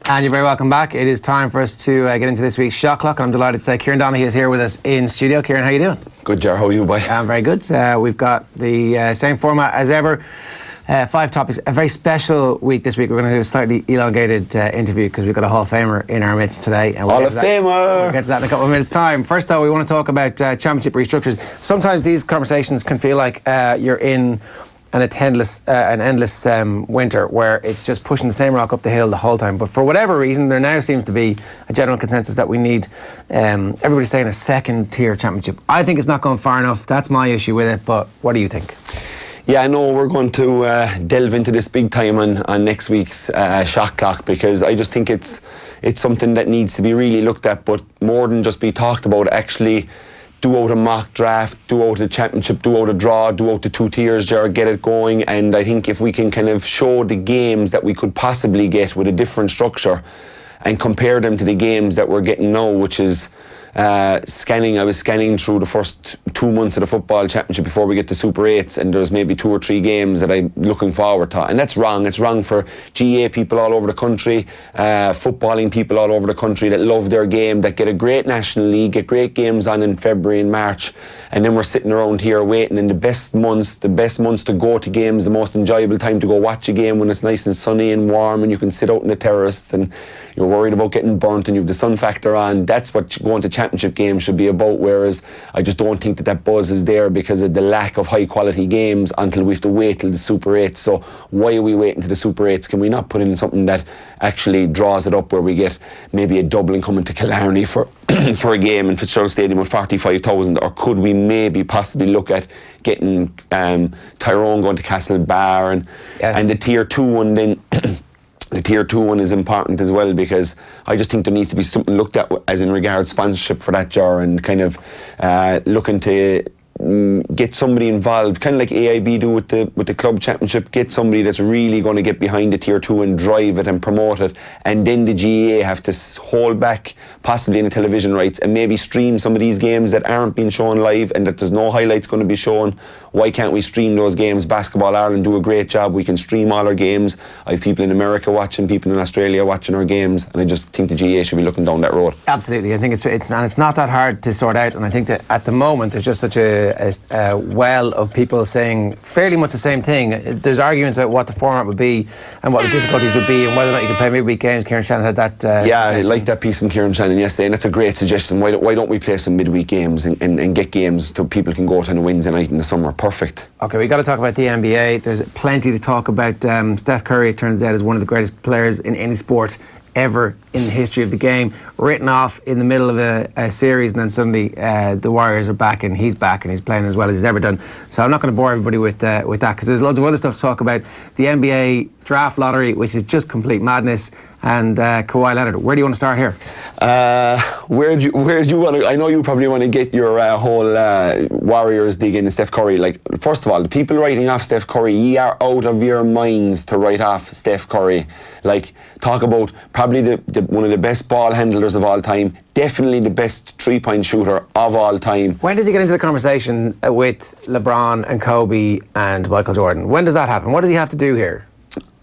And you're very welcome back. It is time for us to get into this week's Shot Clock. I'm delighted to say Kieran Donaghy is here with us in studio. Kieran, how are you doing? Good, Jar. How are you, boy? I'm very good. We've got the same format as ever. 5 topics. A very special week this week. We're going to do a slightly elongated interview because we've got a Hall of Famer in our midst today. And Hall of Famer! We'll get to that in a couple of minutes' time. First, though, we want to talk about championship restructures. Sometimes these conversations can feel like you're in an endless winter where it's just pushing the same rock up the hill the whole time. But for whatever reason, there now seems to be a general consensus that we need everybody saying a second-tier championship. I think it's not going far enough. That's my issue with it. But what do you think? Yeah, I know we're going to delve into this big time on next week's Shot Clock, because I just think it's something that needs to be really looked at, but more than just be talked about. Actually do out a mock draft, do out a championship, do out a draw, do out the 2 tiers, Jared, get it going. And I think if we can kind of show the games that we could possibly get with a different structure and compare them to the games that we're getting now, which is scanning. I was scanning through the first 2 months of the football championship before we get to Super 8s, and there's maybe 2 or 3 games that I'm looking forward to. And that's wrong. It's wrong for GAA people all over the country, footballing people all over the country that love their game, that get a great National League, get great games on in February and March, and then we're sitting around here waiting in the best months to go to games, the most enjoyable time to go watch a game when it's nice and sunny and warm and you can sit out in the terrace and you're worried about getting burnt and you've the sun factor on. That's what going to championship games should be about, whereas I just don't think that buzz is there because of the lack of high quality games until we have to wait till the Super 8s. So why are we waiting to the Super 8s? Can we not put in something that actually draws it up, where we get maybe a Dublin coming to Killarney for for a game in Fitzgerald Stadium with 45,000, or could we maybe possibly look at getting Tyrone going to Castlebar and the Tier 2 one then. The Tier 2 one is important as well, because I just think there needs to be something looked at as in regards sponsorship for that, Jar, and kind of looking to get somebody involved, kind of like AIB do with the club championship. Get somebody that's really going to get behind the Tier 2 and drive it and promote it, and then the GAA have to hold back possibly in the television rights and maybe stream some of these games that aren't being shown live and that there's no highlights going to be shown. Why can't we stream those games? Basketball Ireland do a great job. We can stream all our games. I have people in America watching, people in Australia watching our games, and I just think the GAA should be looking down that road. Absolutely. I think it's not that hard to sort out, and I think that at the moment there's just such a well of people saying fairly much the same thing. There's arguments about what the format would be and what the difficulties would be and whether or not you can play midweek games. Kieran Shannon had that I like that piece from Kieran Shannon yesterday, and that's a great suggestion. Why don't we play some midweek games and get games so people can go to on a Wednesday night in the summer? Perfect. Okay, we got to talk about the NBA. There's plenty to talk about. Steph Curry, it turns out, is one of the greatest players in any sport ever in the history of the game, written off in the middle of a series, and then suddenly the Warriors are back and he's playing as well as he's ever done. So I'm not going to bore everybody with that, because there's loads of other stuff to talk about. The NBA draft lottery, which is just complete madness, and Kawhi Leonard. Where do you want to start here? Where do you want to? I know you probably want to get your whole Warriors dig in Steph Curry. Like, first of all, the people writing off Steph Curry, ye are out of your minds to write off Steph Curry. Like, talk about probably one of the best ball handlers of all time, definitely the best 3-point shooter of all time. When did you get into the conversation with LeBron and Kobe and Michael Jordan? When does that happen? What does he have to do here?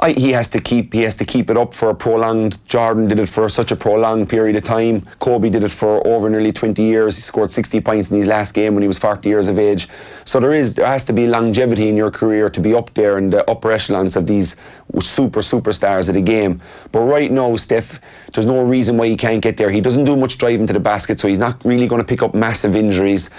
He has to keep it up for a prolonged. Jordan did it for such a prolonged period of time. Kobe did it for over nearly 20 years. He scored 60 points in his last game when he was 40 years of age. So there has to be longevity in your career to be up there in the upper echelons of these superstars of the game. But right now, Steph, there's no reason why he can't get there. He doesn't do much driving to the basket, so he's not really going to pick up massive injuries.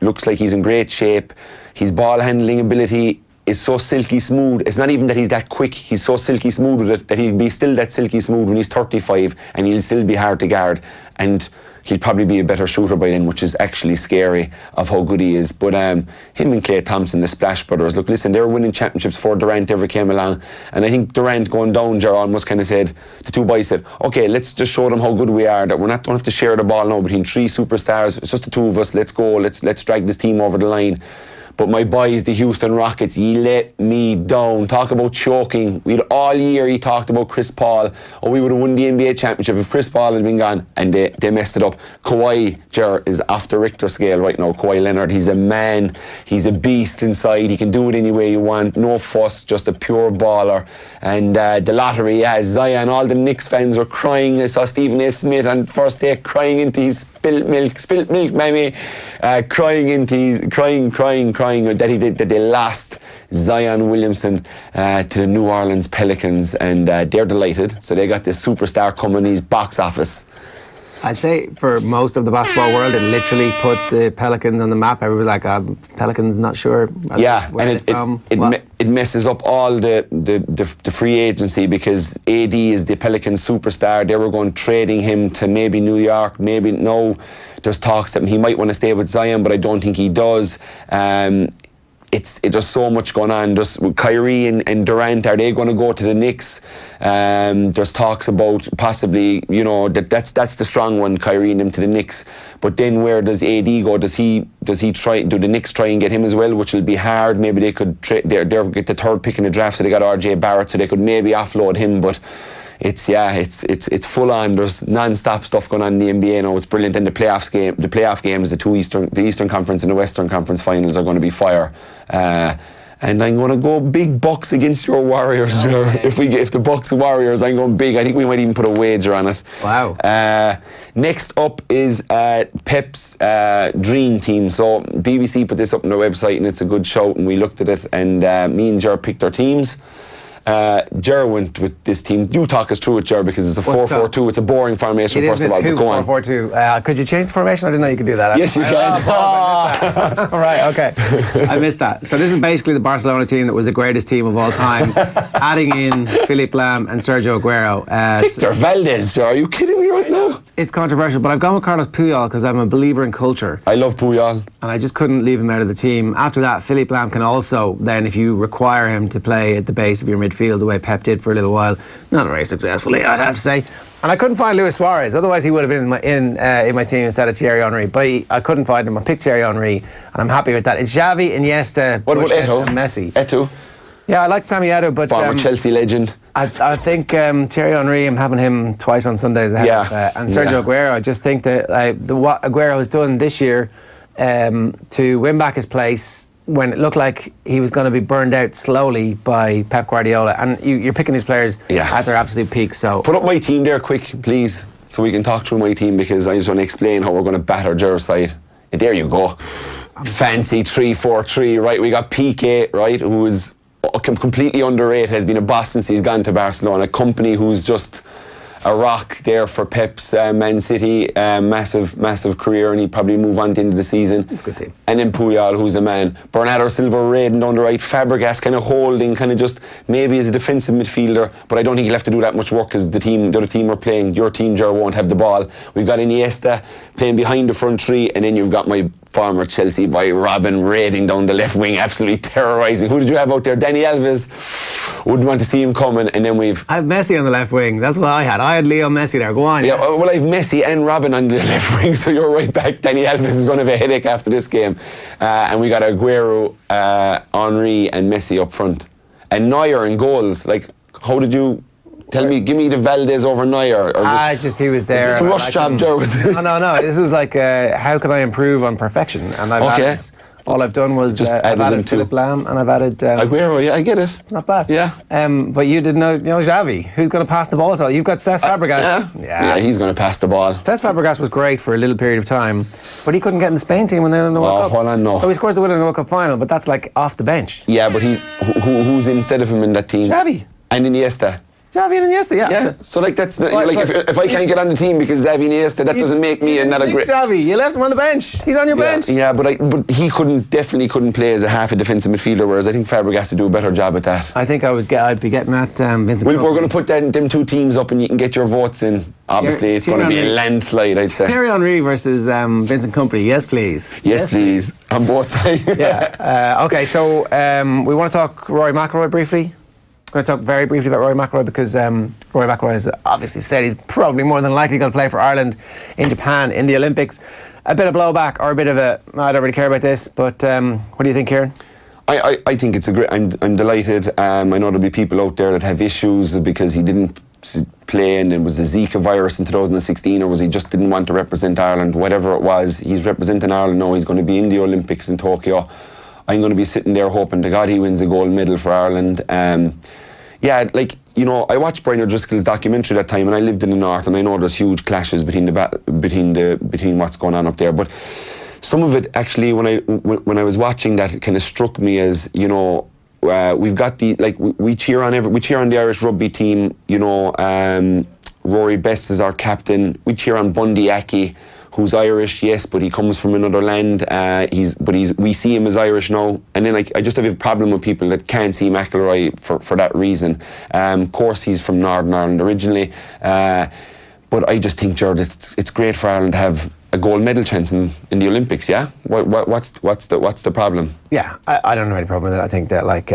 Looks like he's in great shape. His ball handling ability is so silky smooth. It's not even that he's that quick. He's so silky smooth with it that he'll be still that silky smooth when he's 35, and he'll still be hard to guard. And he'll probably be a better shooter by then, which is actually scary of how good he is. But him and Klay Thompson, the Splash Brothers, look, listen, they were winning championships before Durant ever came along. And I think Durant going down, Jar, almost kind of said, the two boys said, okay, let's just show them how good we are, that we're not going to have to share the ball now between 3 superstars. It's just the 2 of us. Let's go. Let's drag this team over the line. But my boys, the Houston Rockets, ye let me down. Talk about choking. All year he talked about Chris Paul. Oh, we would have won the NBA championship if Chris Paul had been gone. And they messed it up. Kawhi, is off the Richter scale right now. Kawhi Leonard, he's a man. He's a beast inside. He can do it any way you want. No fuss, just a pure baller. And the lottery, Zion, all the Knicks fans were crying. I saw Stephen A. Smith on first day crying into his spilt milk, mammy. Crying that they lost Zion Williamson to the New Orleans Pelicans, and they're delighted. So they got this superstar coming in his box office. I'd say for most of the basketball world, it literally put the Pelicans on the map. Everybody was like, Pelicans, not sure. It messes up all the free agency, because AD is the Pelicans superstar. They were going trading him to maybe New York, maybe no. There's talks that he might want to stay with Zion, but I don't think he does. There's so much going on. Just with Kyrie and Durant, are they going to go to the Knicks? There's talks about possibly, that's the strong one, Kyrie and them to the Knicks. But then where does AD go? Does he try? Do the Knicks try and get him as well, which will be hard? Maybe they could get the third pick in the draft, so they got RJ Barrett, so they could maybe offload him. But it's full on. There's non-stop stuff going on in the NBA now. It's brilliant. And the playoff games, the Eastern Conference and the Western Conference finals are going to be fire. And I'm going to go big Bucks against your Warriors. If the Bucks Warriors, I'm going big. I think we might even put a wager on it. Wow. Next up is Pep's Dream Team. So BBC put this up on their website, and it's a good shout. And we looked at it, and me and Ger picked our teams. Ger went with this team. You talk us through it, Ger, because it's a 4-4-2. It's a boring formation, first of all. But go on. 4-4-2. Could you change the formation? I didn't know you could do that. Yes, you can. Right, okay. I missed that. So this is basically the Barcelona team that was the greatest team of all time, adding in Philippe Lam and Sergio Aguero. Victor Valdez, Ger. Are you kidding me right now? It's controversial, but I've gone with Carlos Puyol because I'm a believer in culture. I love Puyol. And I just couldn't leave him out of the team. After that, Philippe Lam can also, then, if you require him to play at the base of your midfield the way Pep did for a little while, not very successfully, I'd have to say. And I couldn't find Luis Suarez, otherwise he would have been in my team instead of Thierry Henry. But I couldn't find him. I picked Thierry Henry, and I'm happy with that. It's Xavi, Iniesta, Busquets, and Messi. Eto'o? Yeah, I like Sammy Eto'o, but former Chelsea legend. I think Thierry Henry, I'm having him twice on Sundays ahead of, and Sergio Aguero. I just think that what Aguero has done this year to win back his place when it looked like he was going to be burned out slowly by Pep Guardiola, and you're picking these players at their absolute peak. So put up my team there quick, please, so we can talk through my team, because I just want to explain how we're going to batter Ger's side. There you go. Fancy 3-4-3, right? We got Piqué, right, who is completely underrated, has been a boss since he's gone to Barcelona. A company who's just a rock there for Pep's Man City, massive career, and he'd probably move on to the end of the season. It's a good team. And then Puyol, who's a man. Bernardo Silva raiding down the right. Fabregas kind of holding, kind of just maybe as a defensive midfielder, but I don't think he'll have to do that much work because the other team are playing. Your team, Ger, won't have the ball. We've got Iniesta playing behind the front three, and then you've got my former Chelsea boy Robin raiding down the left wing, absolutely terrorising. Who did you have out there? Danny Alves. Wouldn't want to see him coming. And then I have Messi on the left wing. That's what I had. I had Leo Messi there. Go on. Yeah, well, I have Messi and Robin on the left wing, so you're right back. Danny Alves is going to have a headache after this game. And we got Aguero, Henry and Messi up front. And Neuer in goals. Like, how did you... Tell me, give me the Valdez over Neuer. He was there. Is this a rush job, Joe? No. This was like, how can I improve on perfection? And all I've done was just I've added Philippe Lam, and I've added Aguero. Yeah, I get it. Not bad. Yeah. But you didn't know Xavi. Who's going to pass the ball to? You've got Cesc Fabregas. Yeah, he's going to pass the ball. Cesc Fabregas was great for a little period of time, but he couldn't get in the Spain team when they were in the World Cup. Hold on, no. So he scores the winner in the World Cup final, but that's like off the bench. Yeah, but who's instead of him in that team? Xavi. And Iniesta. Xavi and Iniesta, yeah. So like that's if I can't get on the team because Xavi and Iniesta, that doesn't make me not a great. Xavi, you left him on the bench. He's on your bench. Yeah, but he definitely couldn't play as a half a defensive midfielder. Whereas I think Fabregas to do a better job at that. I think I'd be getting at Vincent. We're going to put them two teams up, and you can get your votes in. Obviously, it's going to be a landslide, I'd say. Thierry Henry versus Vincent Kompany. Yes, please. Yes, please. On both sides. Yeah. Okay, so we want to talk Rory McIlroy briefly. going to talk very briefly about Rory McIlroy because Rory McIlroy has obviously said he's probably more than likely going to play for Ireland in Japan in the Olympics. A bit of blowback or a bit of a, I don't really care about this, but what do you think, Kieran? I think it's a great. I'm delighted. I know there'll be people out there that have issues because he didn't play and it was the Zika virus in 2016, or was he just didn't want to represent Ireland? Whatever it was, he's representing Ireland now. He's going to be in the Olympics in Tokyo. I'm going to be sitting there hoping to God he wins a gold medal for Ireland. Yeah, like, you know, I watched Brian O'Driscoll's documentary that time, and I lived in the north, and I know there's huge clashes between what's going on up there. But some of it actually, when I was watching that, it kind of struck me as, you know, we've got the, like, we cheer on the Irish rugby team. You know, Rory Best is our captain. We cheer on Bundy Aki, who's Irish, yes, but he comes from another land. We see him as Irish now. And then I just have a problem with people that can't see McIlroy for that reason. Of course, he's from Northern Ireland originally. But I just think, Gerard, it's great for Ireland to have a gold medal chance in the Olympics. Yeah, what's the problem? Yeah, I don't have any problem with it. I think that, like,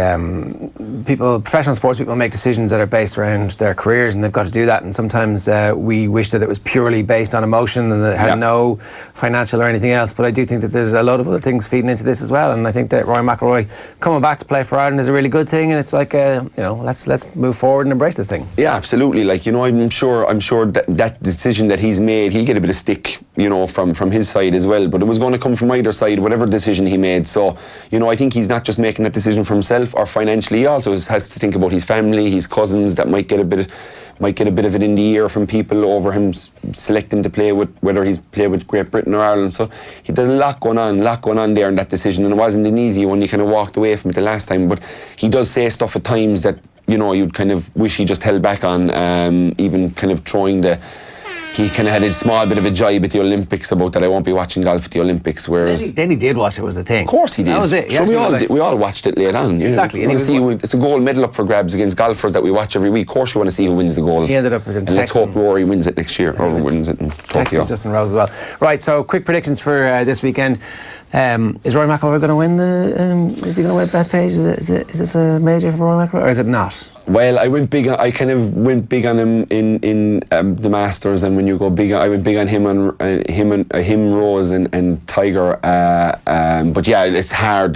professional sports people make decisions that are based around their careers, and they've got to do that. And sometimes we wish that it was purely based on emotion and that it had no financial or anything else. But I do think that there's a lot of other things feeding into this as well. And I think that Rory McIlroy coming back to play for Ireland is a really good thing. And it's like, you know, let's move forward and embrace this thing. Yeah, absolutely. Like, you know, I'm sure that decision that he's made, he'll get a bit of stick, you know, from his side as well, but it was going to come from either side, whatever decision he made. So, you know, I think he's not just making that decision for himself or financially. He also has to think about his family, his cousins that might get a bit of it in the ear from people over him selecting to play with, whether he's played with Great Britain or Ireland. So he did a lot going on there in that decision, and it wasn't an easy one. You kind of walked away from it the last time, but he does say stuff at times that, you know, you'd kind of wish he just held back on, even kind of he kind of had a small bit of a jibe at the Olympics about that I won't be watching golf at the Olympics, whereas... Then he did watch it, was the thing. Of course he did. That was it. Sure, we all watched it late on. Exactly. And it's a gold medal up for grabs against golfers that we watch every week. Of course you want to see who wins the gold. He ended up with and let's hope Rory wins it next year, or wins it in Tokyo. Justin Rose as well. Right, so quick predictions for this weekend. Is Rory McIlroy going to win is he going to win Bethpage? Is this a major for Rory McIlroy, or is it not? Well, I kind of went big on him in the Masters, and when you go big, I went big on him and Rose and Tiger. But yeah, it's hard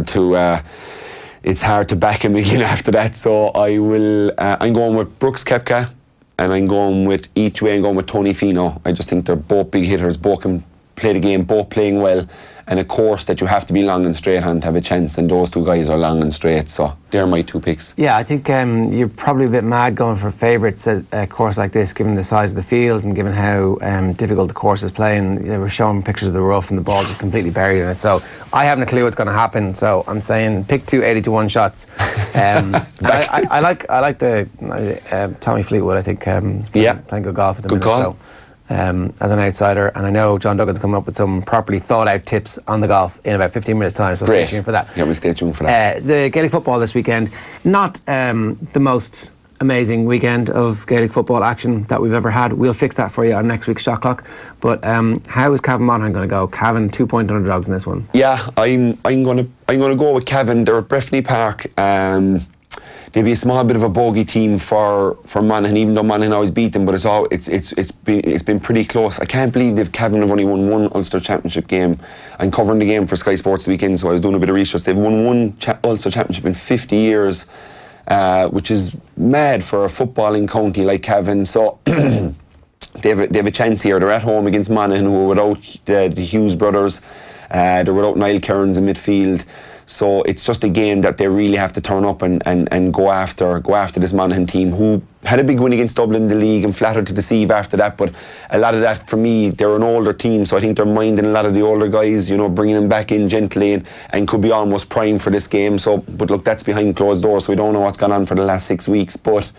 to back him again after that. So I'm going with Brooks Koepka, and I'm going with each way. I'm going with Tony Finau. I just think they're both big hitters. Both can play the game, both playing well. And a course that you have to be long and straight on to have a chance, and those two guys are long and straight, so they're my two picks. Yeah, I think you're probably a bit mad going for favourites at a course like this, given the size of the field and given how difficult the course is playing. They were showing pictures of the rough and the ball just completely buried in it, so I haven't a clue what's going to happen, so I'm saying pick two 80-1 shots. I like the Tommy Fleetwood. I think he's playing good golf at the minute. Call. So as an outsider, and I know John Duggan's coming up with some properly thought out tips on the golf in about 15 minutes time, so Great. Stay tuned for that. Yeah, we'll stay tuned for that. The Gaelic football this weekend, not the most amazing weekend of Gaelic football action that we've ever had. We'll fix that for you on next week's Shot Clock, but how is Cavan Monaghan going to go? Cavan 2-point underdogs in this one. Yeah, I'm going to go with Cavan. They're at Breffni Park. They'll be a small bit of a bogey team for Monaghan, even though Monaghan always beat them. But it's been pretty close. I can't believe Cavan have only won one Ulster Championship game. I'm covering the game for Sky Sports the weekend, so I was doing a bit of research. They've won one Ulster Championship in 50 years, which is mad for a footballing county like Cavan. So they have a chance here. They're at home against Monaghan, who are without the Hughes brothers. They're without Niall Kearns in midfield. So it's just a game that they really have to turn up and go after this Monaghan team, who had a big win against Dublin in the league and flattered to deceive after that. But a lot of that, for me, they're an older team, so I think they're minding a lot of the older guys, you know, bringing them back in gently and could be almost primed for this game. So, but look, that's behind closed doors, so we don't know what's gone on for the last 6 weeks. But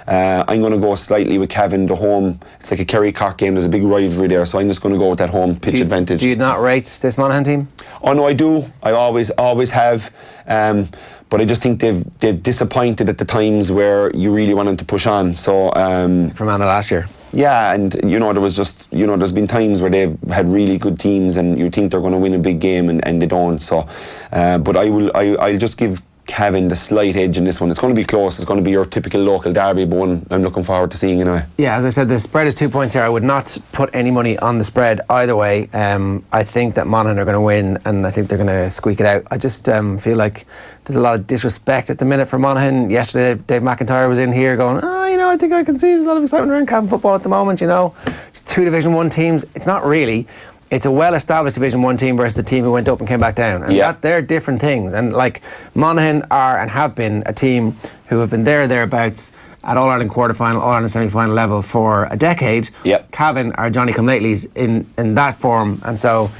I'm going to go slightly with Cavan, the home. It's like a Kerry Cork game. There's a big rivalry there, so I'm just going to go with that home pitch advantage. Do you not rate this Monaghan team? Oh no, I do. I always have. But I just think they've disappointed at the times where you really want them to push on. So from Anna last year. Yeah, and there was just there's been times where they've had really good teams, and you think they're going to win a big game, and they don't. So, but I'll just give having the slight edge in this one. It's going to be close. It's going to be your typical local derby, but one I'm looking forward to seeing anyway. Yeah, as I said, the spread is 2 points here. I would not put any money on the spread either way. I think that Monaghan are going to win, and I think they're going to squeak it out. I just feel like there's a lot of disrespect at the minute for Monaghan. Yesterday, Dave McIntyre was in here going, I think I can see there's a lot of excitement around Cavan football at the moment, It's 2 Division 1 teams. It's not really. It's a well-established Division 1 team versus a team who went up and came back down. And they're different things. And like Monaghan are and have been a team who have been thereabouts at All-Ireland quarter-final, All-Ireland semi-final level for a decade. Yep. Cavan are Johnny-come-latelys in that form. And so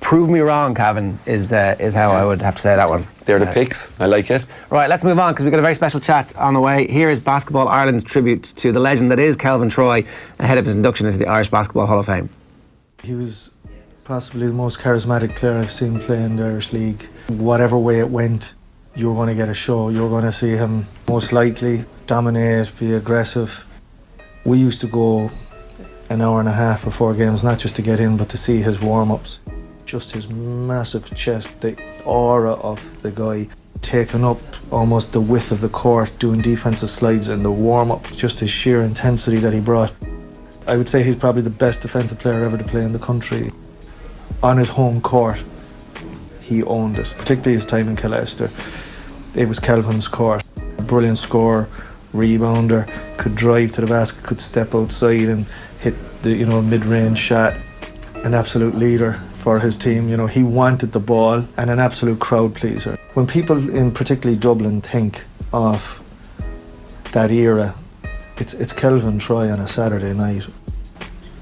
prove me wrong, Cavan, is how I would have to say that one. They're the picks. I like it. Right, let's move on because we've got a very special chat on the way. Here is Basketball Ireland's tribute to the legend that is Kelvin Troy ahead of his induction into the Irish Basketball Hall of Fame. He was possibly the most charismatic player I've seen play in the Irish League. Whatever way it went, you were going to get a show. You were going to see him most likely dominate, be aggressive. We used to go an hour and a half before games, not just to get in, but to see his warm-ups. Just his massive chest, the aura of the guy, taking up almost the width of the court, doing defensive slides in the warm-up, just his sheer intensity that he brought. I would say he's probably the best defensive player ever to play in the country. On his home court, he owned it, particularly his time in Killester. It was Kelvin's court. A brilliant scorer, rebounder, could drive to the basket, could step outside and hit the mid-range shot. An absolute leader for his team. He wanted the ball and an absolute crowd pleaser. When people in particularly Dublin think of that era, it's Kelvin Troy on a Saturday night.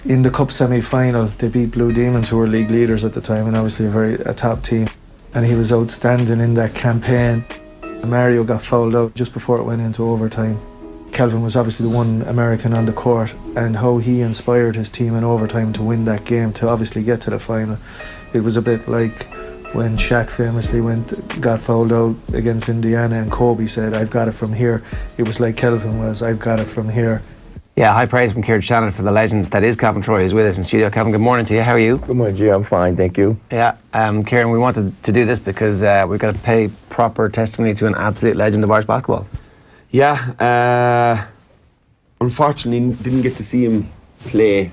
In the Cup semi-final, they beat Blue Demons, who were league leaders at the time, and obviously a top team. And he was outstanding in that campaign. Mario got fouled out just before it went into overtime. Kelvin was obviously the one American on the court, and how he inspired his team in overtime to win that game, to obviously get to the final. It was a bit like when Shaq famously got fouled out against Indiana, and Kobe said, "I've got it from here." It was like Kelvin was, "I've got it from here." Yeah, high praise from Kieran Shannon for the legend that is Kelvin Troy, who's with us in studio. Kelvin, good morning to you. How are you? Good morning, G. I'm fine, thank you. Yeah, Kieran, we wanted to do this because we've got to pay proper testimony to an absolute legend of Irish basketball. Yeah, unfortunately didn't get to see him play,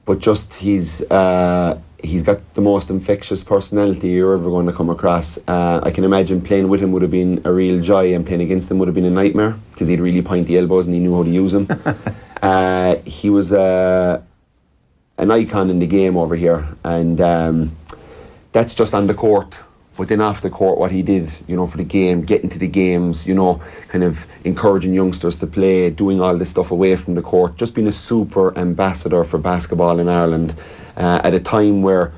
but just he's got the most infectious personality you're ever going to come across. I can imagine playing with him would have been a real joy, and playing against him would have been a nightmare because he'd really pointy elbows and he knew how to use them. He was an icon in the game over here, and that's just on the court. But then off the court, what he did, for the game, getting to the games, kind of encouraging youngsters to play, doing all this stuff away from the court, just being a super ambassador for basketball in Ireland at a time where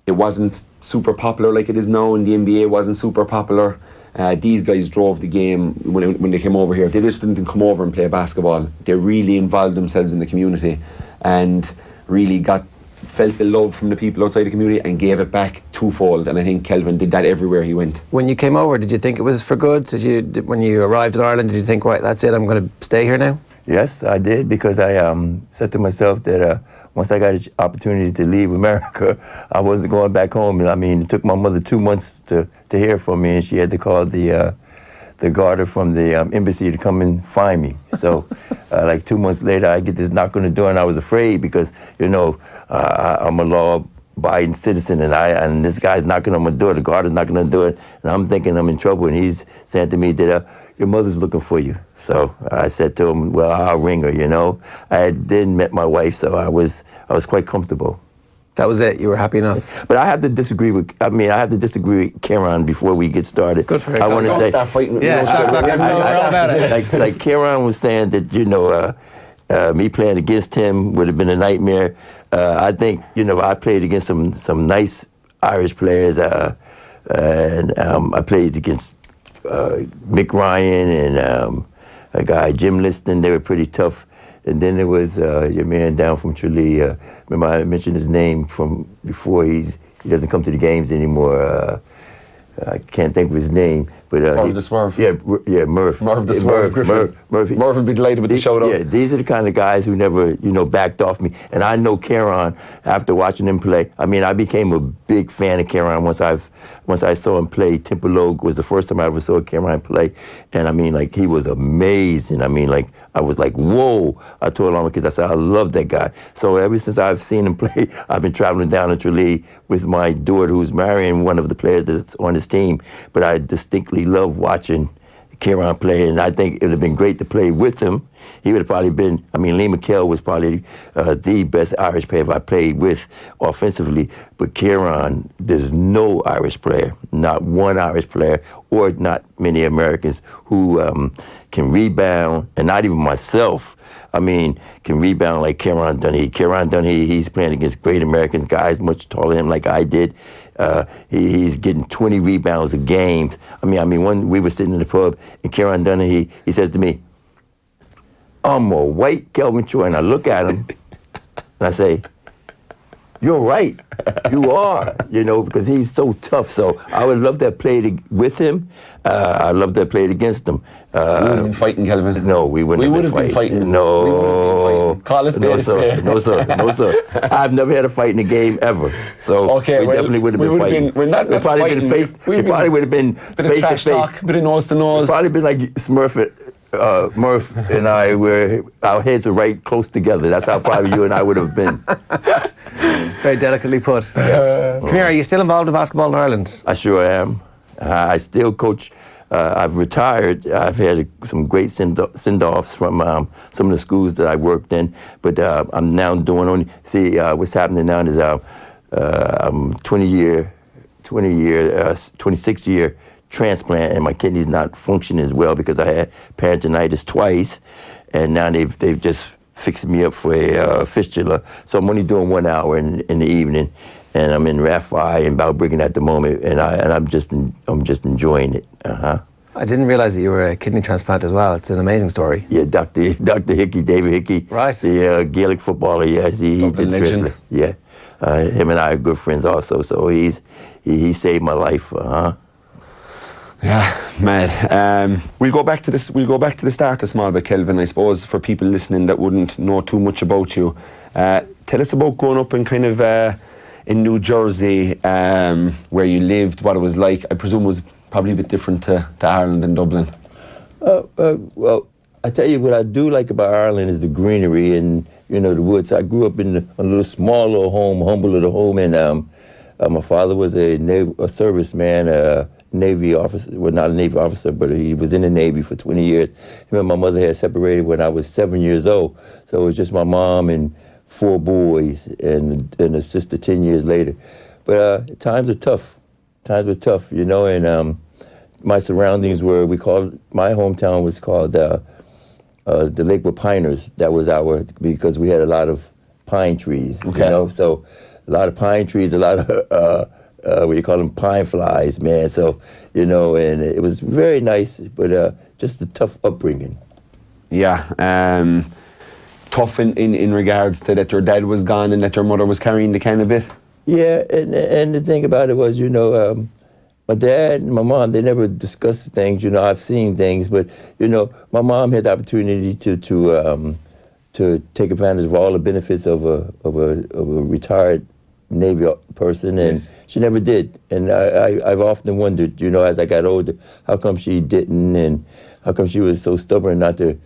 it wasn't super popular like it is now, and the NBA wasn't super popular. These guys drove the game when they came over here. They just didn't come over and play basketball. They really involved themselves in the community and really felt the love from the people outside the community and gave it back twofold, and I think Kelvin did that everywhere he went. When you came over, did you think it was for good? When you arrived in Ireland, did you think, right, that's it, I'm going to stay here now? Yes, I did, because I said to myself that once I got an opportunity to leave America, I wasn't going back home. I mean, it took my mother 2 months to hear from me, and she had to call the guarder from the embassy to come and find me. So like 2 months later, I get this knock on the door, and I was afraid because, I'm a law-abiding citizen, and this guy's knocking on my door, the guard is knocking on the door, and I'm thinking I'm in trouble, and he's saying to me that your mother's looking for you. So I said to him, well, I'll ring her, I had then met my wife, so I was quite comfortable. That was it. You were happy enough. But I have to disagree with Kieran before we get started. Good for you. I want to say, Start fighting with yeah, me. we're all about it. like Kieran was saying that me playing against him would have been a nightmare. I think I played against some nice Irish players, and I played against Mick Ryan and a guy Jim Liston. They were pretty tough. And then there was your man down from Tralee. Remember I mentioned his name from before. He doesn't come to the games anymore. I can't think of his name. But Merv the Swerve. Yeah, Murph. Merv the Swerve. Merv would be delighted with the shout out. Yeah, these are the kind of guys who never, backed off me. And I know Kieran after watching him play. I mean, I became a big fan of Kieran once I saw him play. Templeogue was the first time I ever saw Kieran play, and I mean, like, he was amazing. I mean, like, I was like, whoa! I told all my kids, I said, I love that guy. So ever since I've seen him play, I've been traveling down to Tralee with my daughter, who's marrying one of the players that's on his team. But I distinctly love watching Kieran play, and I think it would have been great to play with him. He would have probably been, I mean, Lee McKell was probably the best Irish player I played with offensively, but Kieran, there's no Irish player, not one Irish player, or not many Americans who can rebound, and not even myself, I mean, can rebound like Kieran Donaghy. Kieran Donaghy, he's playing against great Americans, guys much taller than him like I did. He's getting 20 rebounds a game. I mean, when we were sitting in the pub, and Kieran Donaghy, he says to me, I'm a white Kelvin Troy, and I look at him, and I say, you're right, you are, because he's so tough. So I would love to have played with him. I'd love to have played against him. We would have been fighting, Kelvin. No, we wouldn't have been fighting. No. We would have been fighting. Call us No, sir. I've never had a fight in a game ever. So we definitely would have been fighting. We're not probably fighting. been face. It probably would have been face to face. Bit of nose to nose. Probably been like Smurf. Murph and I our heads are right close together. That's how probably you and I would have been. Very delicately put. Yes. Come here, are you still involved in basketball in Ireland? I sure am. I still coach. I've retired. I've had some great send-offs from some of the schools that I worked in, but I'm now doing what's happening now is I'm 26-year transplant, and my kidney's not functioning as well because I had peritonitis twice, and now they've just fixed me up for a fistula. So I'm only doing 1 hour in the evening, and I'm in RAFI in Balbriggan at the moment, and I'm just enjoying it. I didn't realize that you were a kidney transplant as well. It's an amazing story. Yeah, Dr. Hickey, David Hickey, right? The Gaelic footballer. Yes, he did legend. Yeah, him and I are good friends also. So he saved my life. Yeah, mad. We'll go back to this. We'll go back to the start a small bit, Kelvin. I suppose for people listening that wouldn't know too much about you, tell us about growing up in kind of in New Jersey, where you lived, what it was like. I presume it was probably a bit different to Ireland and Dublin. Well, I tell you what I do like about Ireland is the greenery and the woods. I grew up in a little small little home, humble little home, and my father was a serviceman. Navy officer, well, not a Navy officer, but he was in the Navy for 20 years. Him and my mother had separated when I was 7 years old. So it was just my mom and 4 boys and a sister 10 years later. But times were tough. And my surroundings were, my hometown was called the Lakewood Piners. That was because we had a lot of pine trees, So a lot of pine trees, a lot of, what do you call them, pine flies, man. So, and it was very nice, but just a tough upbringing. Yeah. Tough in regards to that your dad was gone and that your mother was carrying the can a bit? Yeah, and the thing about it was, my dad and my mom, they never discussed things. I've seen things, but, my mom had the opportunity to take advantage of all the benefits of a retired Navy person, and yes, she never did. And I've often wondered, as I got older, how come she didn't, and how come she was so stubborn not to,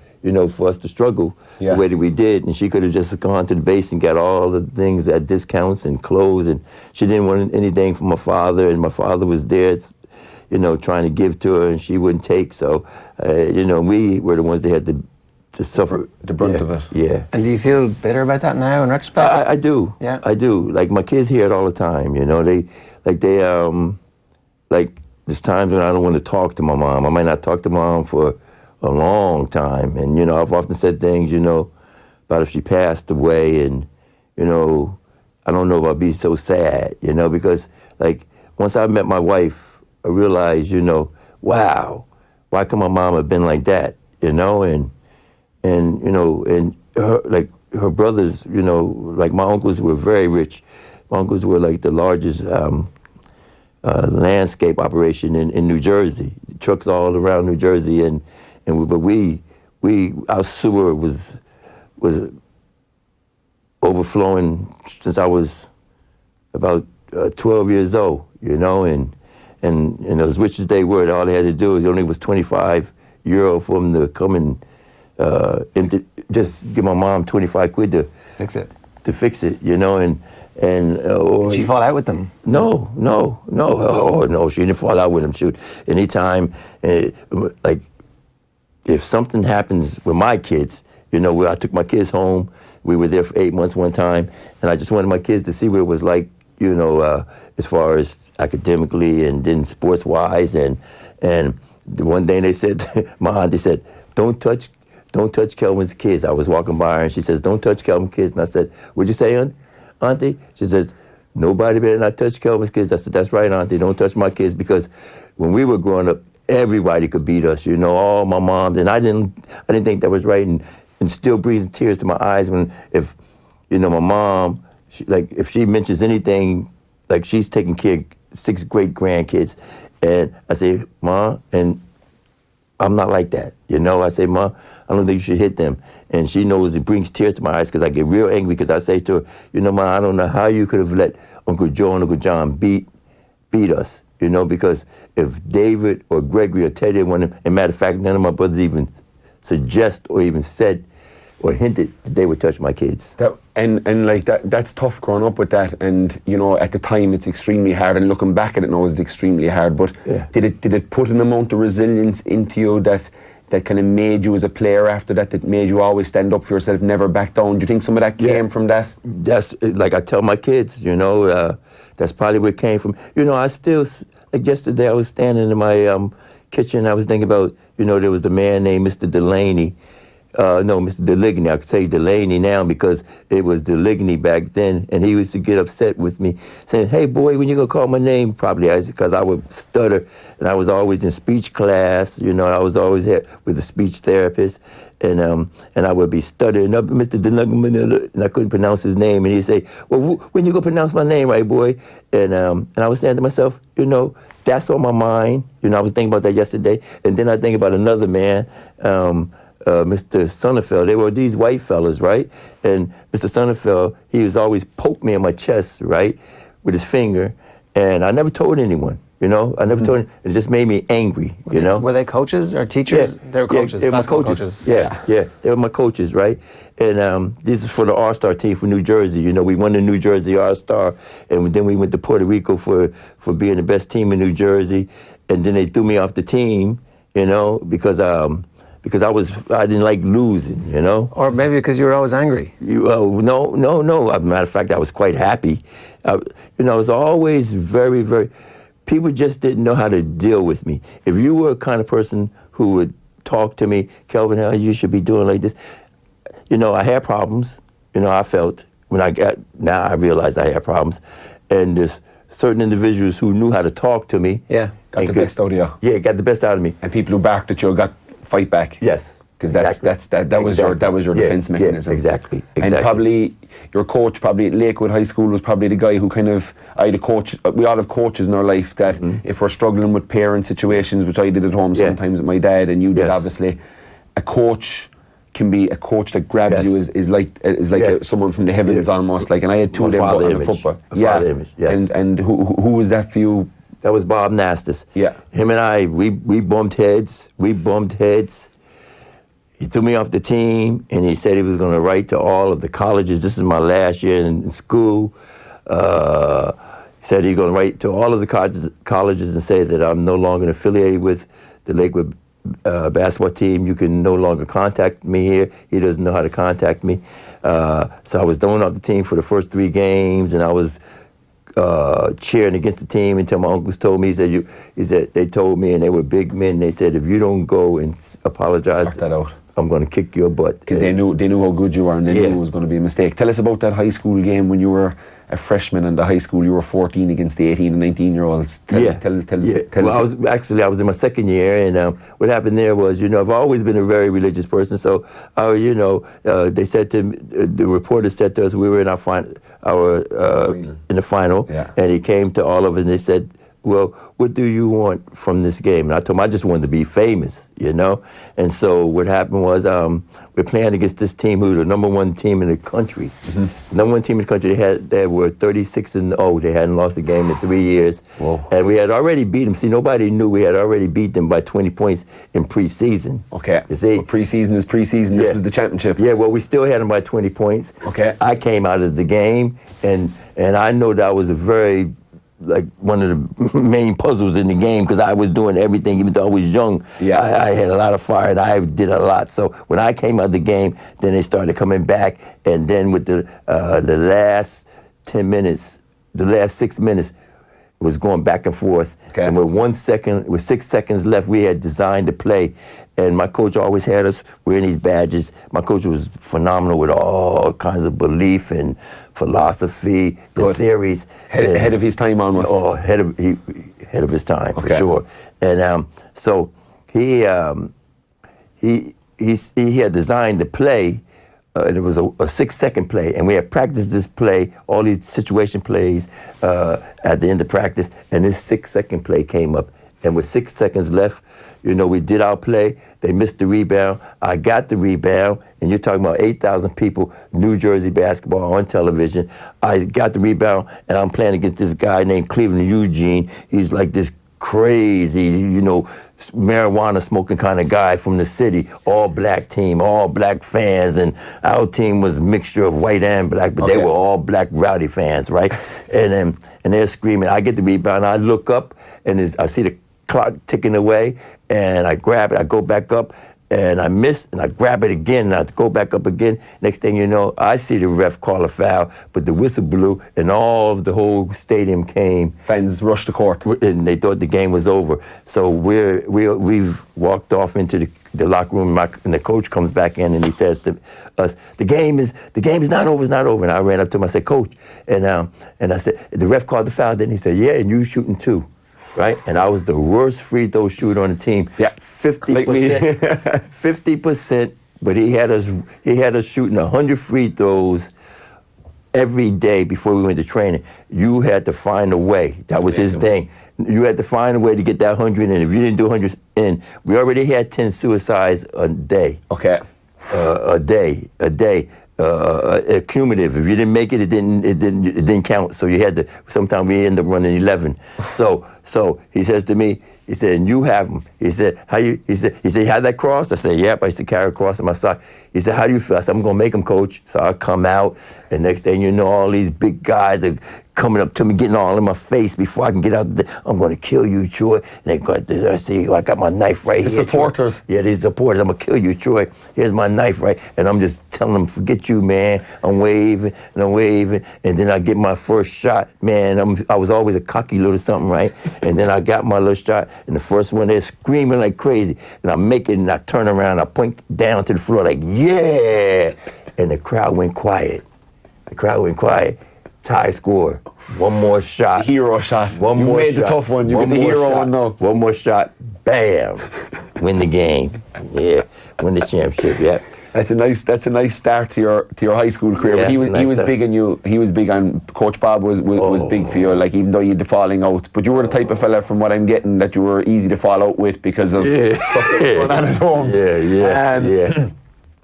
for us to struggle the way that we did. And she could have just gone to the base and got all the things at discounts and clothes, and she didn't want anything from my father, and my father was there, trying to give to her, and she wouldn't take. So, we were the ones that had to suffer the brunt of it. Yeah. And do you feel bitter about that now in retrospect? I do. Yeah. I do. Like, my kids hear it all the time, there's times when I don't want to talk to my mom. I might not talk to mom for a long time. And, I've often said things, about if she passed away, and, I don't know if I'd be so sad, because, once I met my wife, I realized, wow, why could my mom have been like that, and her brothers, my uncles were very rich. My uncles were like the largest landscape operation in New Jersey. trucks all around New Jersey, but our sewer was overflowing since I was about 12 years old, you know, and as rich as they were, all they had to do was only was €25 for them to come and just give my mom 25 quid to fix it, you know, and Did she fall out with them? No. Oh no, she didn't fall out with them. Shoot, anytime, like if something happens with my kids, you know, where I took my kids home, we were there for 8 months one time, and I just wanted my kids to see what it was like, you know, as far as academically and then sports-wise, and the one day they said, my auntie said, don't touch Kelvin's kids. I was walking by her and she says, don't touch Kelvin's kids, and I said, what'd you say, Auntie? She says, nobody better not touch Kelvin's kids. I said, that's right, Auntie, don't touch my kids, because when we were growing up, everybody could beat us, you know, all my moms, and I didn't think that was right, and still brings tears to my eyes if you know, my mom, if she mentions anything, like she's taking care of 6 great grandkids, and I say, Ma, and I'm not like that, you know. I say, Ma, I don't think you should hit them, and she knows it brings tears to my eyes because I get real angry because I say to her, you know, Ma, I don't know how you could have let Uncle Joe and Uncle John beat us, you know, because if David or Gregory or Teddy, and matter of fact, none of my brothers even suggest or even said or hinted that they would touch my kids. That's tough growing up with that, and you know, at the time it's extremely hard, and looking back at it now it's extremely hard, but yeah. Did it put an amount of resilience into you that kind of made you as a player after that made you always stand up for yourself, never back down? Do you think some of that came from that? That's, like I tell my kids, you know, that's probably where it came from. You know, I still, like yesterday I was standing in my kitchen, I was thinking about, you know, there was a man named Mr. Delaney. Mr. Deligny. I could say Delaney now because it was Deligny back then, and he used to get upset with me, saying, hey, boy, when you gonna call my name? Probably because I would stutter, and I was always in speech class, you know, I was always here with a speech therapist, and I would be stuttering up, Mr. Deligny, and I couldn't pronounce his name, and he'd say, well, when you gonna pronounce my name, right, boy? And I was saying to myself, you know, that's on my mind. You know, I was thinking about that yesterday, and then I think about another man, Mr. Sonnenfeld. They were these white fellas, right? And Mr. Sonnenfeld, he was always poke me in my chest, right, with his finger, and I never told anyone, you know? I never told anyone. It just made me angry, you know? Were they coaches or teachers? Yeah, They were coaches. They were my coaches. Yeah, they were my coaches, right? And this is for the All-Star team for New Jersey. You know, we won the New Jersey All-Star, and then we went to Puerto Rico for being the best team in New Jersey, and then they threw me off the team, you know, because I didn't like losing, you know? Or maybe because you were always angry. No. As a matter of fact, I was quite happy. You know, I was always very, very, people just didn't know how to deal with me. If you were a kind of person who would talk to me, Kelvin, how you should be doing like this, you know, I had problems. You know, I felt, now I realized I had problems. And there's certain individuals who knew how to talk to me. Yeah. Got the best out of you. Yeah, got the best out of me. And people who barked at you got fight back. Yes. Because that was your defense mechanism. Yeah, exactly. And probably your coach, probably at Lakewood High School, was probably the guy who kind of, we all have coaches in our life that if we're struggling with parent situations, which I did at home sometimes with my dad, and you did obviously, a coach can be a coach that grabs you is like someone from the heavens almost, like, and I had two of them on the football. Image, yes. And who was that for you? That was Bob Nastis. Yeah. Him and I, we bumped heads. He threw me off the team, and he said he was going to write to all of the colleges. This is my last year in school. He said he was going to write to all of the colleges and say that I'm no longer affiliated with the Lakewood basketball team. You can no longer contact me here. He doesn't know how to contact me. So I was thrown off the team for the first 3 games, and I was cheering against the team until my uncles told me, he said they told me, and they were big men, they said, if you don't go and apologize, sort that out. I'm going to kick your butt. Because they knew how good you were, and they knew it was going to be a mistake. Tell us about that high school game when you were a freshman in the high school. You were 14 against the 18 and 19-year-olds. Tell well, I was in my second year, and what happened there was, you know, I've always been a very religious person. So, you know, they said to me, the reporter said to us, we were in in the final, and he came to all of us and they said, well, what do you want from this game? And I told him I just wanted to be famous, you know? And so what happened was we're playing against this team who's the number one team in the country. Number one team in the country, they were 36-0. They hadn't lost a game in 3 years. Whoa. And we had already beat them. See, nobody knew we had already beat them by 20 points in preseason. Okay. You see? Well, preseason is preseason. This was the championship. Yeah, well, we still had them by 20 points. Okay. I came out of the game, and I know that was a very, like, one of the main puzzles in the game because I was doing everything, even though I was young. Yeah. I had a lot of fire, and I did a lot. So when I came out of the game, then they started coming back, and then with the last 10 minutes, the last 6 minutes, it was going back and forth. Okay. And with 6 seconds left, we had designed the play. And my coach always had us wearing these badges. My coach was phenomenal with all kinds of belief and philosophy and theories. Ahead of his time almost. Oh, ahead of his time, for sure. And so he had designed the play, and it was a 6-second play, and we had practiced this play, all these situation plays at the end of practice, and this 6-second play came up. And with 6 seconds left, you know, we did our play. They missed the rebound. I got the rebound, and you're talking about 8,000 people, New Jersey basketball on television. I got the rebound, and I'm playing against this guy named Cleveland Eugene. He's like this crazy, you know, marijuana smoking kind of guy from the city, all black team, all black fans, and our team was a mixture of white and black, but they were all black rowdy fans, right? And they're screaming. I get the rebound, I look up, and I see the clock ticking away, and I grab it, I go back up, and I miss, and I grab it again, and I go back up again. Next thing you know, I see the ref call a foul, but the whistle blew, and all of the whole stadium came. Fans rushed the court. And they thought the game was over. So we've walked off into the locker room, and the coach comes back in, and he says to us, the game is not over, it's not over. And I ran up to him, I said, Coach, and I said, the ref called the foul, then he said, yeah, and you shooting too. Right, and I was the worst free throw shooter on the team. Yeah, 50%, 50%. But he had us shooting 100 free throws every day before we went to training. You had to find a way. That was his thing. You had to find a way to get that 100 in. If you didn't do 100 in, we already had 10 suicides a day. Okay, a day. Cumulative. If you didn't make it, it didn't count. So you had to. Sometimes we end up running 11. So he says to me, he said, and you have them. He said, how you? He said, you had that cross? I said, yep. I used to carry a cross in my sock. He said, how do you feel? I said, I'm gonna make them, Coach. So I come out, and next thing you know, all these big guys are coming up to me, getting all in my face before I can get out. I'm gonna kill you, Troy. And they go, I see, I got my knife right here. The supporters. Troy. Yeah, these supporters. I'm gonna kill you, Troy. Here's my knife, right? And I'm just telling them, forget you, man. I'm waving, and then I get my first shot. Man, I was always a cocky little something, right? And then I got my little shot, and the first one, they're screaming like crazy. And I make it, and I turn around, I point down to the floor like, yeah! And the crowd went quiet. Tie score. One more shot. Hero shot. One more made shot. the tough one. You get the hero one now. One more shot. Bam. Win the game. Yeah. Win the championship. Yeah. That's a nice start to your high school career. Yeah, but he was start. big on you. He was big on Coach Bob was big for you. Like, even though you'd falling out, but you were the type of fella, from what I'm getting, that you were easy to fall out with because of stuff that was going on at home. Yeah.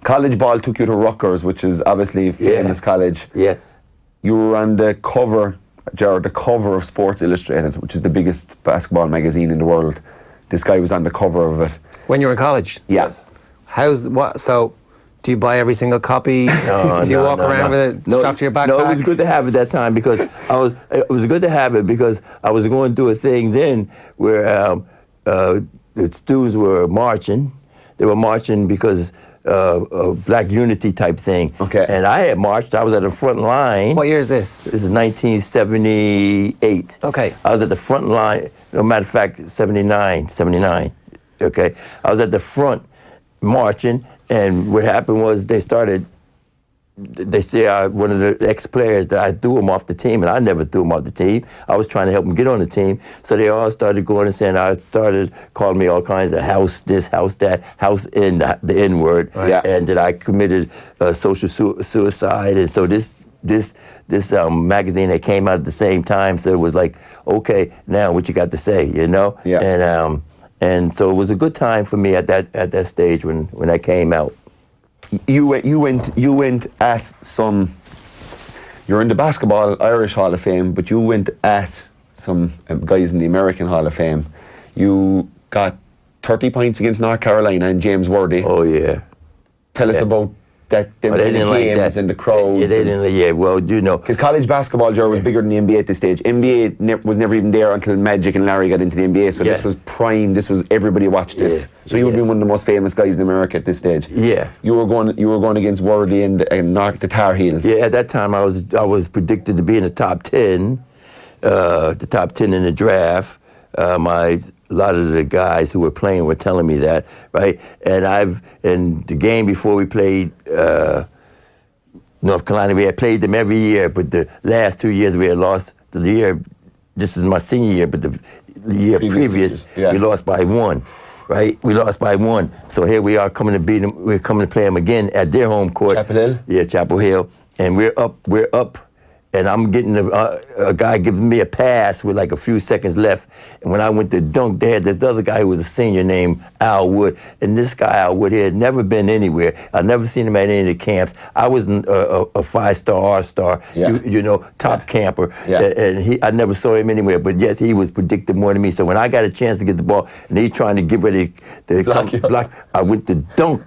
College ball took you to Rutgers, which is obviously a famous college. Yes. You were on the cover of Sports Illustrated, which is the biggest basketball magazine in the world. This guy was on the cover of it. When you were in college? Yeah. So, do you buy every single copy? Do you walk around with it strapped to your backpack? No, it was good to have it that time because it was good to have it because I was going through a thing then where the students were marching. They were marching because Black Unity type thing. Okay. And I had marched. I was at the front line. What year is this? This is 1978. Okay. I was at the front line. No matter of fact, 79. Okay. I was at the front marching, and what happened was they said one of the ex-players that I threw him off the team, and I never threw him off the team. I was trying to help him get on the team. So they all started going and saying, I started calling me all kinds of house this, house that, house in, the N-word, Right. and that I committed social suicide. And so this this magazine that came out at the same time. So it was like, okay, now what you got to say, you know? Yeah. And so it was a good time for me at that stage when that came out. You went at some. You're in the Basketball Irish Hall of Fame, but you went at some guys in the American Hall of Fame. You got 30 points against North Carolina and James Worthy. Oh yeah. Tell us about that. Them They didn't like games that. and the crowds. They didn't. Yeah. Well, you know. Because college basketball, Joe, was bigger than the NBA at this stage. NBA was never even there until Magic and Larry got into the NBA. So this was prime. This was everybody watched this. Yeah. So you would be one of the most famous guys in America at this stage. Yeah. You were going against Worthy and the Tar Heels. Yeah. At that time, I was predicted to be in the top 10, the top 10 in the draft. A lot of the guys who were playing were telling me that, right? And in the game before we played North Carolina, we had played them every year, but the last 2 years we had lost. This is my senior year, but the year previous we lost by 1, right? We lost by 1. So here we are coming to beat them. We're coming to play them again at their home court. Chapel Hill? Yeah, Chapel Hill. And we're up. And I'm getting a guy giving me a pass with like a few seconds left. And when I went to dunk, they had this other guy who was a senior named Al Wood. And this guy, Al Wood, he had never been anywhere. I'd never seen him at any of the camps. I was a 5-star, R-star, top camper. Yeah. And I never saw him anywhere. But yes, he was predicted more than me. So when I got a chance to get the ball, and he's trying to get ready to block, I went to dunk.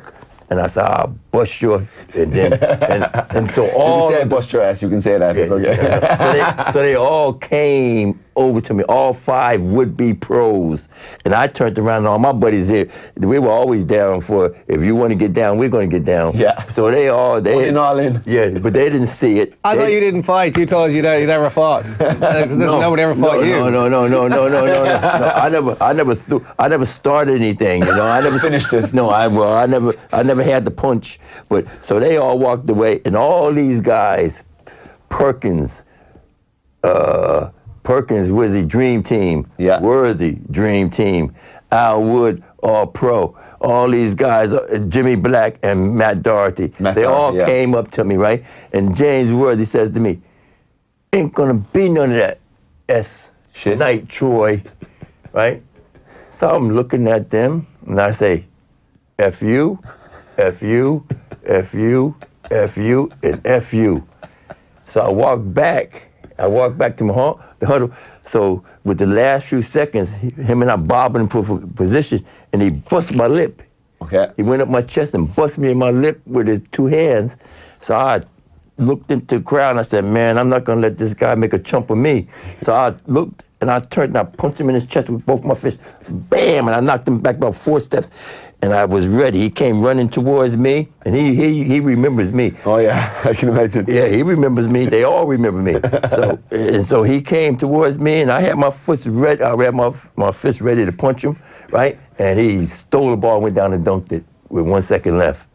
And I said, I'll bust your, and then, and so all. You can say bust your ass, you can say that, Yeah, it's okay. Yeah. So they all came over to me, all 5 would-be pros. And I turned around and all my buddies here, we were always down for, if you want to get down, we're going to get down. Yeah. So they all in. Yeah, but they didn't see it. I thought you didn't fight. You told us you never fought. Because nobody ever fought you. No. I never started anything. You know, I never finished it. No, I never had the punch. But so they all walked away, and all these guys, Perkins was the dream team. Yeah. Worthy, dream team. Al Wood, all pro. All these guys, Jimmy Black and Matt Doherty, they all came up to me, right? And James Worthy says to me, ain't gonna be none of that Shit. Night, Troy, right? So I'm looking at them, and I say, F you, F you, F you, F you, and F you. So I walk back to the huddle. So with the last few seconds, him and I bobbing for position, and he bust my lip. Okay. He went up my chest and bust me in my lip with his 2 hands. So I looked into the crowd and I said, man, I'm not gonna let this guy make a chump of me. So I looked and I turned and I punched him in his chest with both my fists. Bam! And I knocked him back about 4 steps. And I was ready. He came running towards me, and he remembers me. Oh yeah, I can imagine. Yeah, he remembers me. They all remember me. So he came towards me, and I had my fists ready. I had my fist ready to punch him, right? And he stole the ball, and went down and dunked it with 1 second left.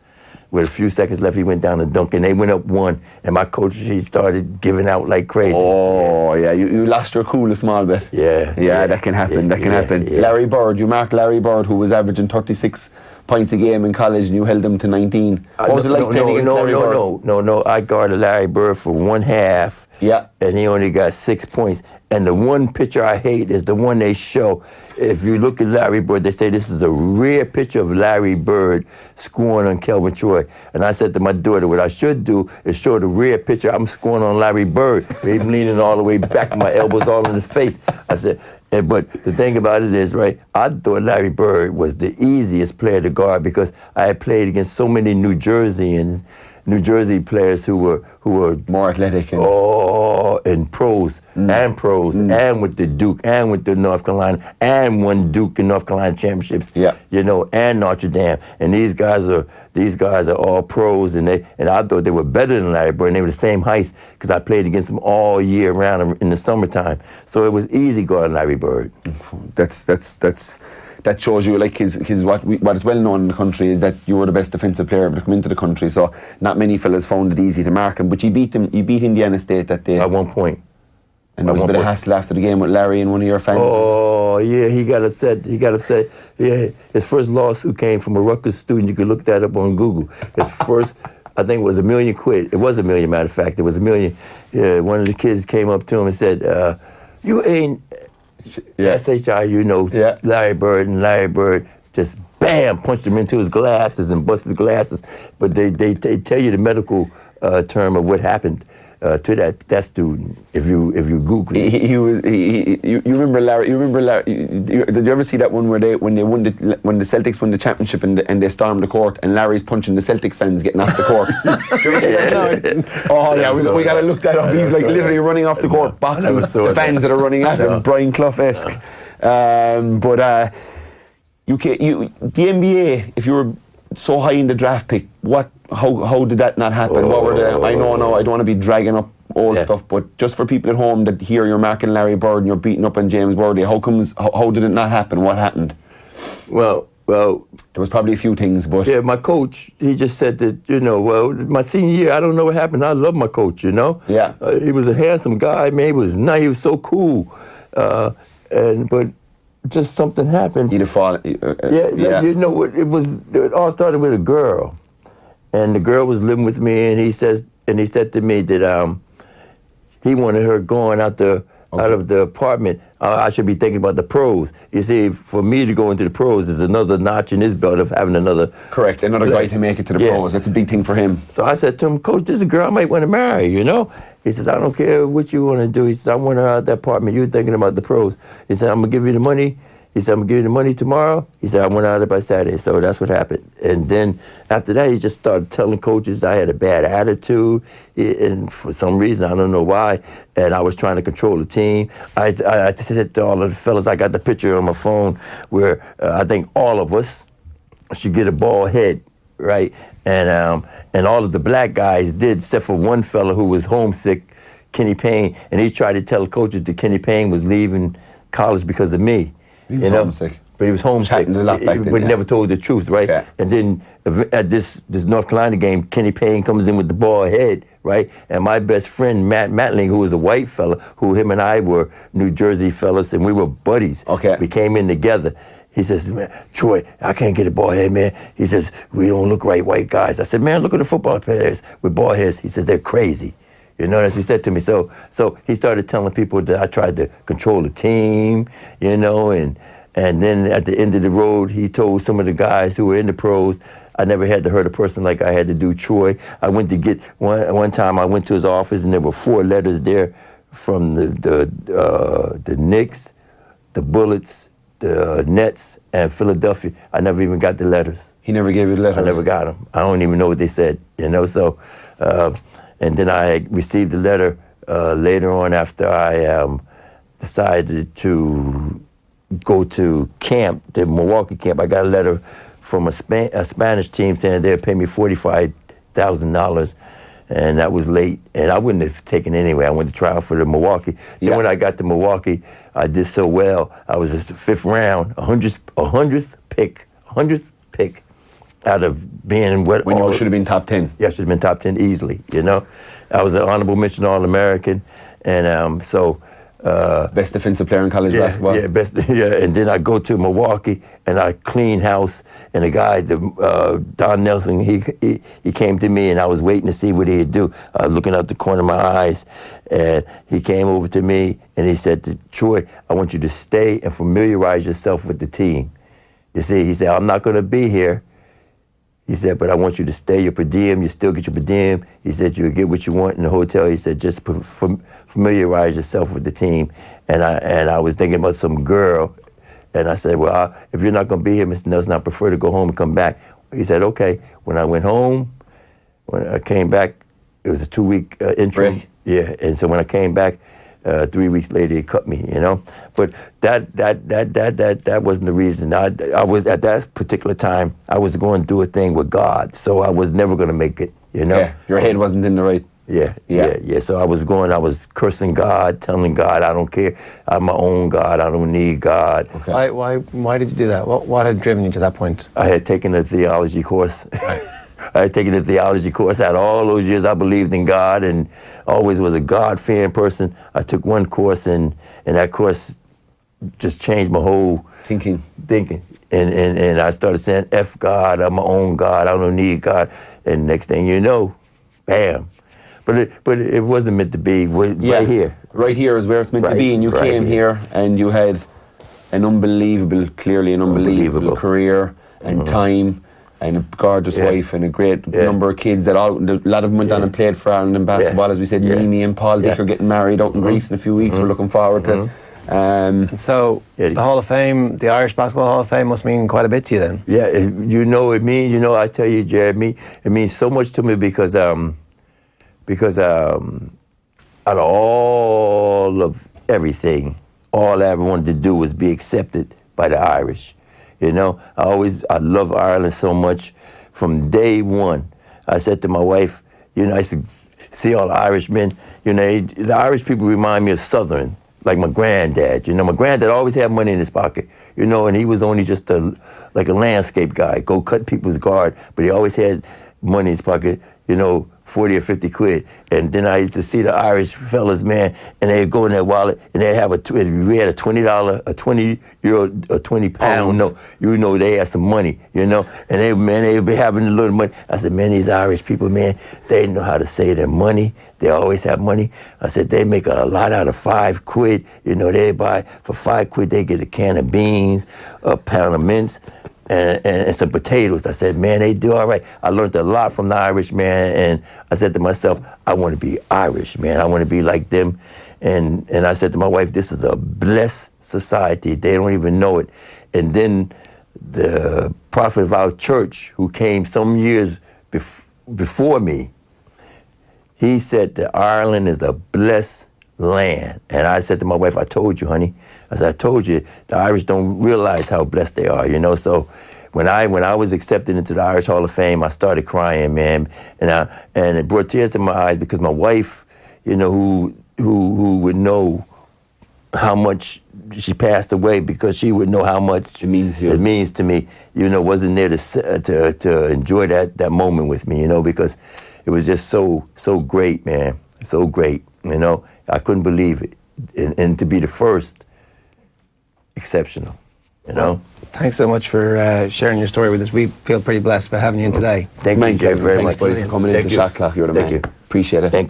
With a few seconds left, he went down and dunked, and they went up 1. And my coach, he started giving out like crazy. Oh yeah, you lost your cool a small bit. Yeah, that can happen. That can happen. Yeah. Larry Bird, you marked Larry Bird, who was averaging 36 points a game in college, and you held him to 19. What was it like playing against Larry Bird? No. I guarded Larry Bird for 1 half. Yeah. And he only got 6 points. And the one picture I hate is the one they show. If you look at Larry Bird, they say this is a rare picture of Larry Bird scoring on Kelvin Troy. And I said to my daughter, what I should do is show the rare picture I'm scoring on Larry Bird. He's leaning all the way back, my elbows all in his face. I said, but the thing about it is, right, I thought Larry Bird was the easiest player to guard because I had played against so many New Jersey players who were more athletic and pros and with the Duke and with the North Carolina and won Duke and North Carolina championships. Yeah. You know, and Notre Dame. And these guys are all pros, and I thought they were better than Larry Bird, and they were the same height because I played against them all year round in the summertime. So it was easy guarding Larry Bird. That shows you like his what is well known in the country is that you were the best defensive player ever to come into the country. So not many fellas found it easy to mark him. But you beat Indiana State that day. At 1 point. And there was a bit of hassle after the game with Larry and one of your fans. Oh yeah, he got upset. Yeah, his first lawsuit came from a Rutgers student. You could look that up on Google. His I think it was $1 million quid. It was $1 million, matter of fact. It was $1 million. One of the kids came up to him and said, you ain't SHI, Larry Bird, and Larry Bird just bam, punched him into his glasses and busted his glasses. But they tell you the medical term of what happened to that student if you Google it. You remember Larry? Did you ever see that one when the Celtics won the championship and they stormed the court and Larry's punching the Celtics fans getting off the court? Did you ever see that? No, I didn't. Oh yeah, we gotta look that up. He's like literally running off the court, boxing the fans that are running at him, Brian Clough-esque. The NBA, if you were so high in the draft pick, how did that not happen? What were I know now I don't want to be dragging up old stuff, but just for people at home that hear you're marking Larry Bird and you're beating up on James Worthy, how did it not happen? What happened? Well, there was probably a few things, but my coach, he just said that, my senior year, I don't know what happened. I love my coach, Yeah. He was a handsome guy, man. He was nice. He was so cool. But just something happened. He'd have fallen. It all started with a girl. And the girl was living with me, and he said to me that he wanted her going out of the apartment. I should be thinking about the pros. You see, for me to go into the pros is another notch in his belt of having another. Correct, another guy to make it to the pros. That's a big thing for him. So I said to him, Coach, this is a girl I might want to marry, He says, I don't care what you want to do. He says, I want her out of the apartment. You're thinking about the pros. He said, I'm going to give you the money. He said, I'm going to give you the money tomorrow. He said, I want out of it by Saturday. So that's what happened. And then after that, he just started telling coaches I had a bad attitude. And for some reason, I don't know why. And I was trying to control the team. I said to all of the fellas, I got the picture on my phone where I think all of us should get a bald head, right? And all of the black guys did, except for one fella who was homesick, Kenny Payne. And he tried to tell coaches that Kenny Payne was leaving college because of me. He was homesick. But he was homesick, but never told the truth, right? Okay. And then at this North Carolina game, Kenny Payne comes in with the bald head, right? And my best friend, Matt Matling, who was a white fella, who him and I were New Jersey fellas, and we were buddies. Okay. We came in together. He says, man, Troy, I can't get a bald head, man. He says, we don't look right, white guys. I said, man, look at the football players with bald heads. He said, they're crazy. That's what he said to me. So he started telling people that I tried to control the team, and then at the end of the road, he told some of the guys who were in the pros, I never had to hurt a person like I had to do Troy. I went to get, one time I went to his office and there were 4 letters there from the Knicks, the Bullets, the Nets, and Philadelphia. I never even got the letters. He never gave you the letters? I never got them. I don't even know what they said, so... And then I received a letter later on after I decided to go to camp, the Milwaukee camp. I got a letter from a Spanish team saying they'd pay me $45,000, and that was late. And I wouldn't have taken it anyway. I went to try out for the Milwaukee. Then when I got to Milwaukee, I did so well. I was just the 5th round, 100th pick. Out of being what when you should have been top 10. Yeah, should have been top 10 easily. I was an honorable mention All-American, and best defensive player in college basketball. Yeah, best. Yeah, and then I go to Milwaukee and I clean house, and the guy, Don Nelson, he came to me and I was waiting to see what he'd do, looking out the corner of my eyes, and he came over to me and he said to Troy, I want you to stay and familiarize yourself with the team. You see, he said, I'm not going to be here. He said, but I want you to stay your per diem. You still get your per diem. He said, you'll get what you want in the hotel. He said, just familiarize yourself with the team. And I was thinking about some girl. And I said, well, if you're not going to be here, Mr. Nelson, I prefer to go home and come back. He said, okay. When I went home, when I came back, it was a 2-week interim. Break. Yeah, and so when I came back, 3 weeks later, he cut me, But that wasn't the reason. I was, at that particular time, I was going to do a thing with God, so I was never going to make it, Yeah, your head wasn't in the right. Yeah. So I was cursing God, telling God, I don't care. I'm my own God. I don't need God. Okay. Why did you do that? What had driven you to that point? I had taken a theology course. Right. I had taken a theology course. Out of all those years, I believed in God and always was a God-fearing person. I took one course, and that course just changed my whole thinking. And I started saying, F God, I'm my own God, I don't need God. And next thing you know, bam. But it wasn't meant to be right here. Right here is where it's meant to be. And you came here and you had an unbelievable career and time and a gorgeous wife and a great number of kids that a lot of them went on and played for Ireland in basketball. As we said, Mimi and Paul Dick are getting married out in Greece in a few weeks. We're looking forward to it. And so the Hall of Fame, the Irish Basketball Hall of Fame must mean quite a bit to you then. Yeah, it means, I tell you, Jeremy, it means so much to me because out of all of everything, all I ever wanted to do was be accepted by the Irish. I love Ireland so much. From day one, I said to my wife, I used to see all the Irishmen, the Irish people remind me of Southern, like my granddad. My granddad always had money in his pocket, and he was only just like a landscape guy, go cut people's guard, but he always had money in his pocket, 40 or 50 quid. And then I used to see the Irish fellas, man, and they'd go in their wallet and they'd have we had a $20, a 20 euro, a 20 pound note. They had some money, and they'd be having a little money. I said, man, these Irish people, man, they know how to save their money. They always have money. I said, they make a lot out of 5 quid. They buy, for 5 quid, they get a can of beans, a pound of mince, and some potatoes. I said, man, they do all right. I learned a lot from the Irish, man, and I said to myself, I want to be Irish, man. I want to be like them. And I said to my wife, this is a blessed society. They don't even know it. And then the prophet of our church, who came some years before me, he said that Ireland is a blessed land. And I said to my wife, I told you, honey. I said, I told you, the Irish don't realize how blessed they are, So when I was accepted into the Irish Hall of Fame, I started crying, man, and it brought tears to my eyes because my wife, who would know how much she passed away, because she would know how much it means to me, wasn't there to enjoy that moment with me, because it was just so great, man, so great, I couldn't believe it, and to be the first. Exceptional, Thanks so much for sharing your story with us. We feel pretty blessed by having you in today. Thank you very much for coming into Shot Clock. You're the man. Thank you. Appreciate it. Thank you.